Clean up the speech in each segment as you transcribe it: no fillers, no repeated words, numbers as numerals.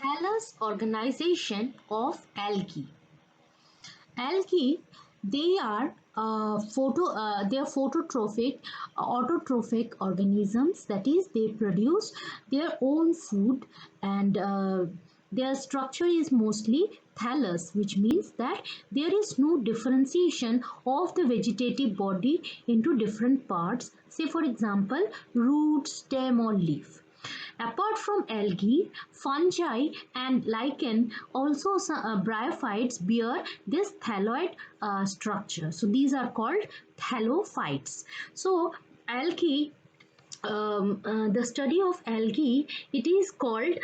Thales organization of algae. Algae, they are they are phototrophic, autotrophic organisms. That is, they produce their own food, and their structure is mostly thallus, which means that there is no differentiation of the vegetative body into different parts. Say, for example, root, stem, or leaf. Apart from algae, fungi and lichen also bryophytes bear this thalloid structure. So these are called thallophytes. So algae, the study of algae, it is called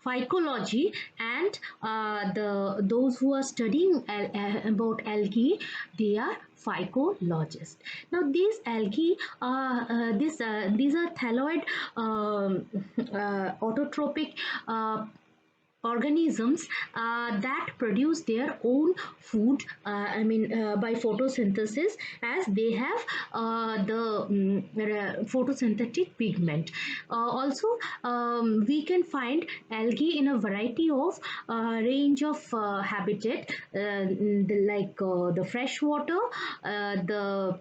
phycology, and those who are studying about algae, they are phycologists. Now these algae these are thalloid autotrophic organisms that produce their own food, by photosynthesis, as they have the photosynthetic pigment. Also, we can find algae in a variety of range of habitat, the fresh water, the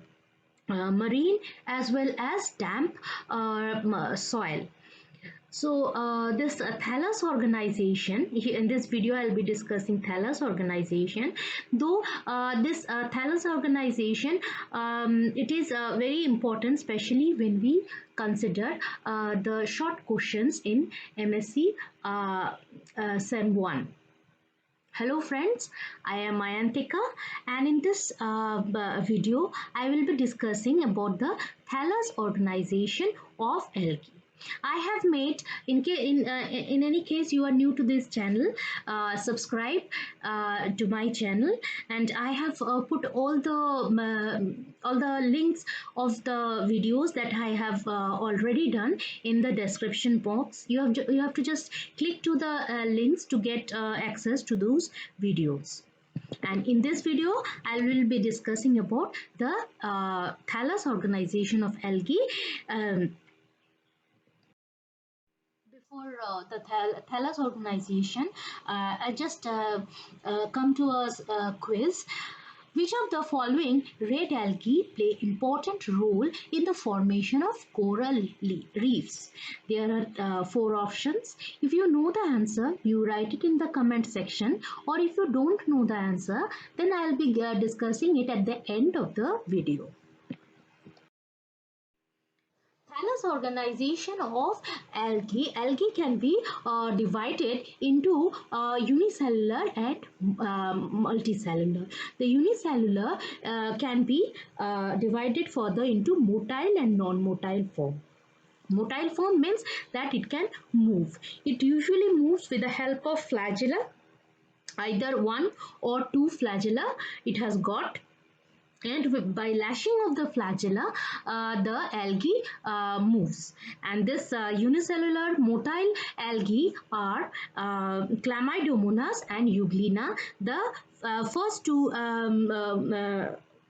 marine, as well as damp soil. So this Thales organization, in this video I'll be discussing Thales organization. Though this Thales organization, it is very important, especially when we consider the short questions in MSc Sem 1. Hello friends, I am Mayantika, and in this video I will be discussing about the Thales organization of algae. I have made, in any case you are new to this channel, subscribe to my channel, and I have put all the links of the videos that I have already done in the description box. You have to just click to the links to get access to those videos. And in this video I will be discussing about the Thales organization of algae. Before the Thales organization, I just come to a quiz. Which of the following red algae play important role in the formation of coral reefs? There are four options. If you know the answer, you write it in the comment section, or if you don't know the answer, then I'll be discussing it at the end of the video. Thales organization of algae. Algae can be divided into unicellular and multicellular. The unicellular can be divided further into motile and non-motile form. Motile form means that it can move. It usually moves with the help of flagella, either one or two flagella it has got, and by lashing of the flagella, the algae moves. And this unicellular motile algae are Chlamydomonas and Euglena. The first two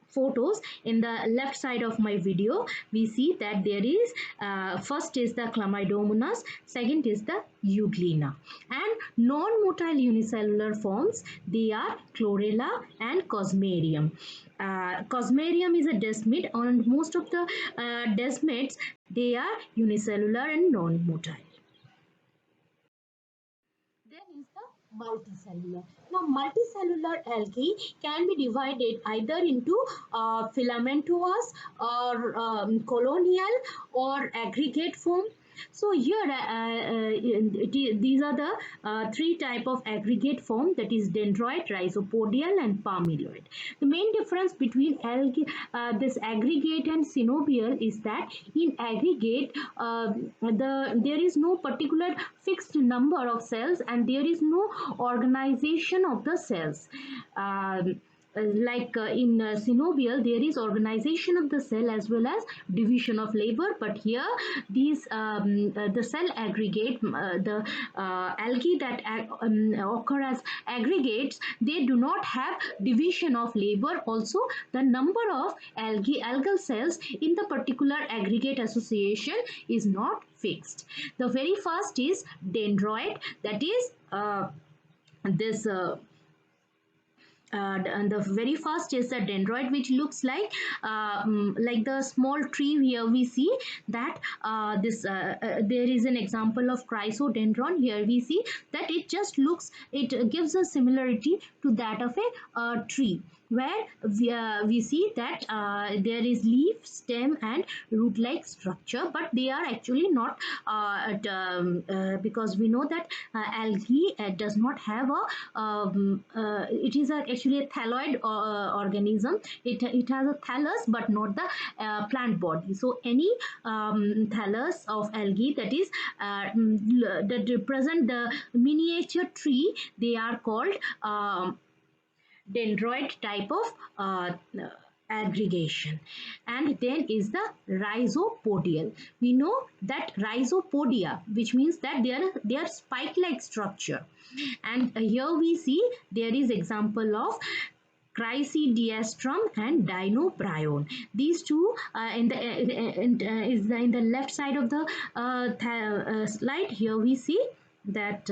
photos in the left side of my video, we see that there is first is the Chlamydomonas, second is the Euglena. And non-motile unicellular forms, they are Chlorella and Cosmerium. Cosmerium is a desmid, and most of the desmids, they are unicellular and non-motile. Then is the multicellular. Now, multicellular algae can be divided either into filamentous or colonial or aggregate form. So here these are the three type of aggregate form, that is dendroid, rhizopodial and palmilloid. The main difference between algae, this aggregate and synovial, is that in aggregate there is no particular fixed number of cells and there is no organization of the cells. in synovial, there is organization of the cell as well as division of labor, but here these the cell aggregate, the algae that occur as aggregates, they do not have division of labor. Also, the number of algal cells in the particular aggregate association is not fixed. The very first is dendroid, that is this and the very first is the dendroid, which looks like the small tree. Here we see that there is an example of chrysodendron. Here we see that it gives a similarity to that of a tree, where we see that there is leaf, stem and root like structure, but they are actually not because we know that algae does not have it is actually a thalloid organism. It has a thallus but not the plant body. So any thallus of algae that represent the miniature tree, they are called dendroid type of aggregation. And then is the rhizopodial. We know that rhizopodia, which means that they are spike like structure, and here we see there is example of Chrysidiastrum and Dinobryon. These two in the left side of the slide. Here we see that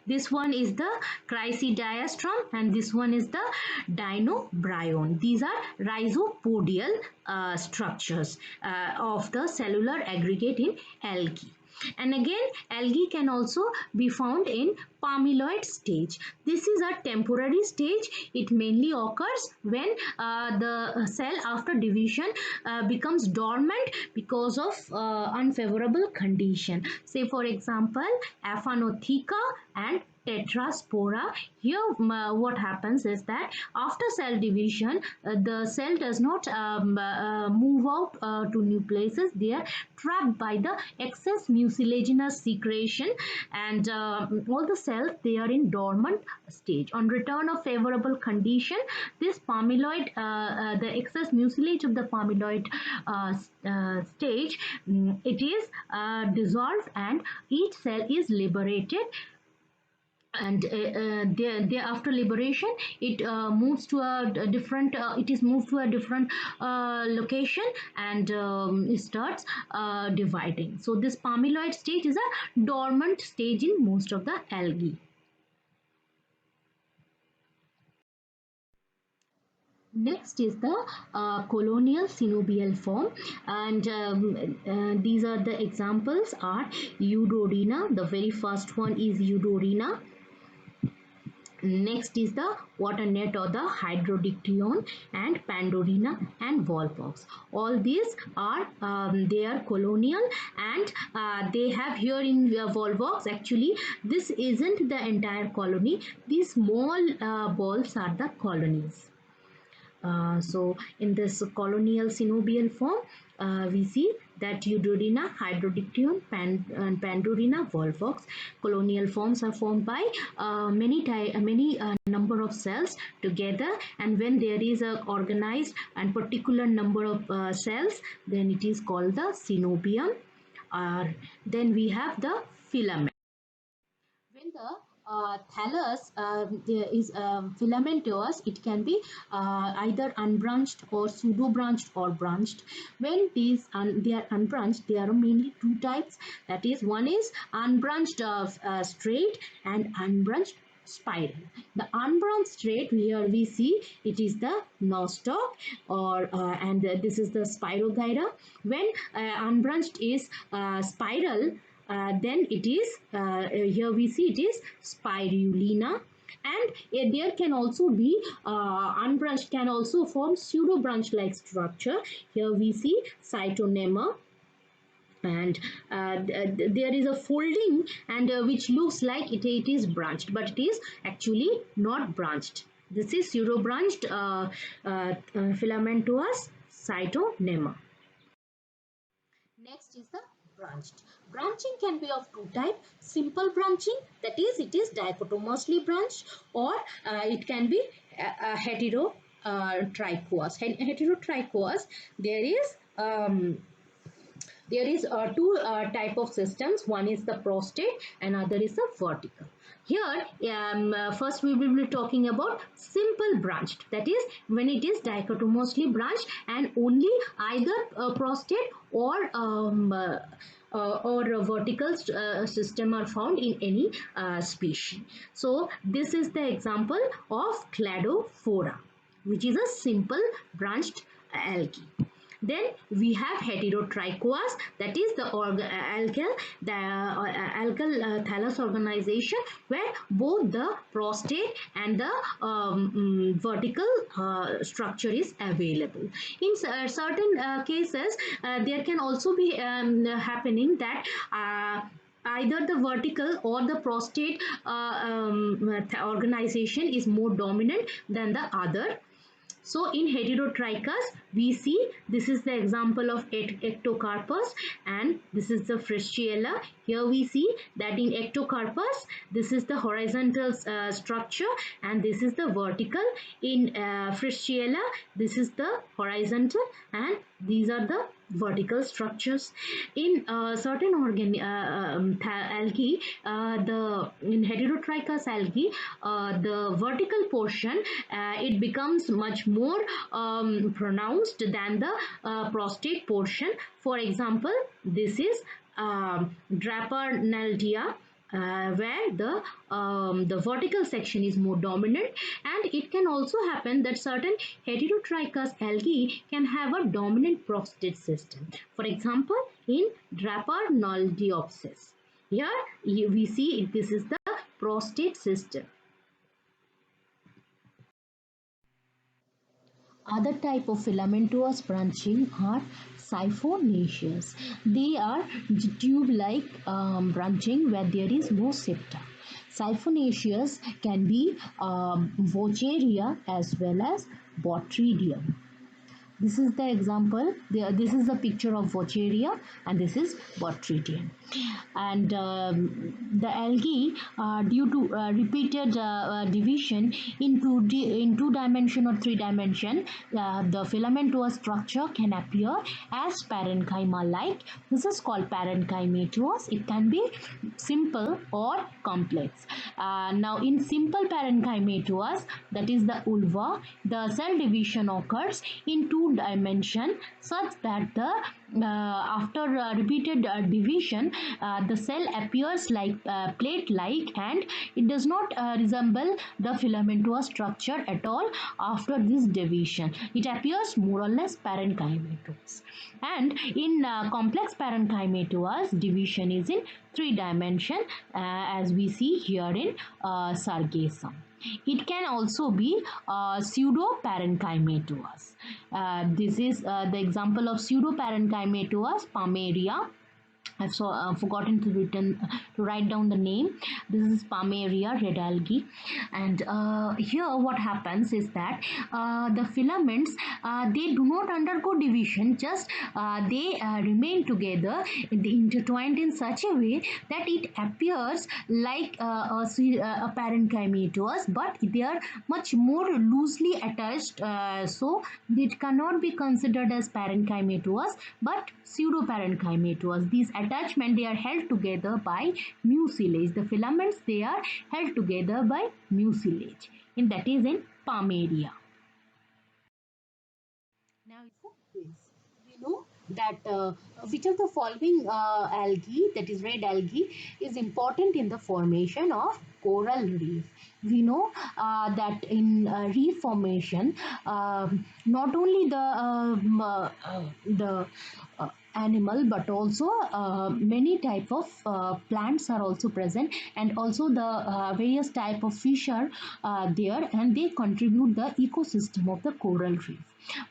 this one is the Chrysidiastrum and this one is the Dinobryon. These are rhizopodial structures of the cellular aggregate in algae. And again, algae can also be found in palmilloid stage. This is a temporary stage. It mainly occurs when the cell after division becomes dormant because of unfavorable condition. Say for example, Aphanotheca and Tetraspora. Here what happens is that after cell division, the cell does not move out to new places. They are trapped by the excess mucilaginous secretion, and all the cells, they are in dormant stage. On return of favorable condition, this palmilloid, the excess mucilage of the palmilloid stage, it is dissolved and each cell is liberated, and after liberation it moves to a different it is moved to a different location, and it starts dividing. So this palmilloid stage is a dormant stage in most of the algae. Next is the colonial synovial form, and these are the examples are Eudorina. The very first one is Eudorina. Next is the water net or the Hydrodictyon and Pandorina and Volvox. All these are they are colonial, and they have here in Volvox, actually this isn't the entire colony. These small balls are the colonies. So in this colonial synovial form, we see that Eudorina, Hydrodictyon, and Pandorina, Volvox. Colonial forms are formed by many number of cells together, and when there is a organized and particular number of cells, then it is called the synovium. Then we have the filament. When the thallus is filamentous, it can be either unbranched or pseudo-branched or branched. When they are unbranched, there are mainly two types. That is, one is unbranched straight and unbranched spiral. The unbranched straight, here we see it is the nostoc, or and this is the Spirogyra. When unbranched is spiral, then it is here we see it is spirulina, and there can also be unbranched can also form pseudo branch like structure. Here we see cytonema, and there is a folding, and which looks like it is branched, but it is actually not branched. This is pseudo branched filamentous cytonema. Next is the branched. Branching can be of two types: simple branching, that is, it is dichotomously branched, or it can be heterotrichous. Heterotrichous, there is two type of systems. One is the prostate, another is the vertical. Here, first we will be talking about simple branched. That is, when it is dichotomously branched and only either prostate or a vertical system are found in any species. So this is the example of Cladophora, which is a simple branched algae. Then we have heterotrichous, that is the algal thallus organization, where both the prostate and the vertical structure is available. In certain cases, there can also be happening that either the vertical or the prostate organization is more dominant than the other. So in Heterotrichus, we see this is the example of Ectocarpus, and this is the Frischella. Here we see that in Ectocarpus, this is the horizontal structure and this is the vertical. In Frischella, this is the horizontal and these are the vertical structures. In certain algae, in Heterotrichus algae, the vertical portion it becomes much more pronounced than the prostate portion. For example, this is Drapernaldia, where the vertical section is more dominant, and it can also happen that certain heterotrichous algae can have a dominant prostate system. For example, in Drapernaldiopsis, here we see this is the prostate system. Other type of filamentous branching are siphonaceous. They are tube-like branching where there is no septa. Siphonaceous can be Vaucheria as well as Botrydium. This is the example. This is the picture of Vaucheria and this is Botrydium. And the algae, due to repeated division in two dimension or three dimension, the filamentous structure can appear as parenchyma like. This is called parenchymatous. It can be simple or complex. Now in simple parenchymatous, that is the ulva, the cell division occurs in two dimension such that the after repeated division, the cell appears like plate-like and it does not resemble the filamentous structure at all after this division. It appears more or less parenchymatous. And in complex parenchymatous, division is in three dimension as we see here in Sargassum. It can also be pseudoparenchymatous. This is the example of pseudoparenchymatous, Palmaria. I've forgotten to write down the name. This is Palmaria red algae, and here what happens is that the filaments they do not undergo division, just they remain together, intertwined in such a way that it appears like a parenchymatous, but they are much more loosely attached, so it cannot be considered as parenchymatous but pseudoparenchymatous. These attachment, they are held together by mucilage. The filaments, they are held together by mucilage, and that is in Palmaria. Now it's a quiz. We know that which of the following algae, that is red algae, is important in the formation of coral reef. We know that in reef formation, not only the animal but also many type of plants are also present, and also the various type of fish are there, and they contribute the ecosystem of the coral reef.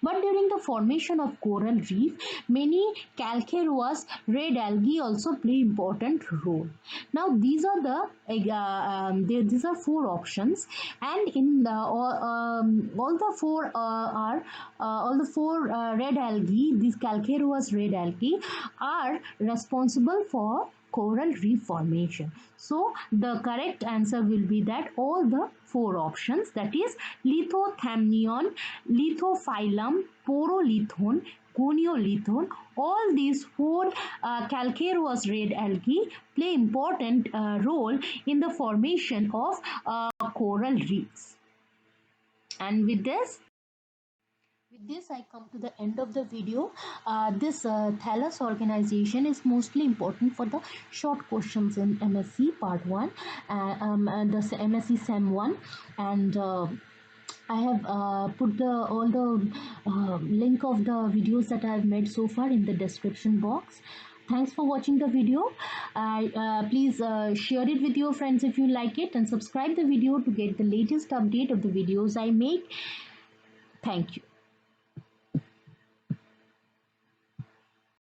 But during the formation of coral reef, many calcareous red algae also play important role. Now these are these are four options, and in the all the four are all the four red algae, these calcareous red algae are responsible for coral reef formation. So the correct answer will be that all the four options, that is Lithothamnion, Lithophyllum, Porolithon, Goniolithon, all these four calcareous red algae play important role in the formation of coral reefs. And with this, I come to the end of the video. This Thales organization is mostly important for the short questions in MSc Part 1, and the MSc Sem 1, and I have put all the link of the videos that I have made so far in the description box. Thanks for watching the video. Please share it with your friends if you like it, and subscribe the video to get the latest update of the videos I make. Thank you.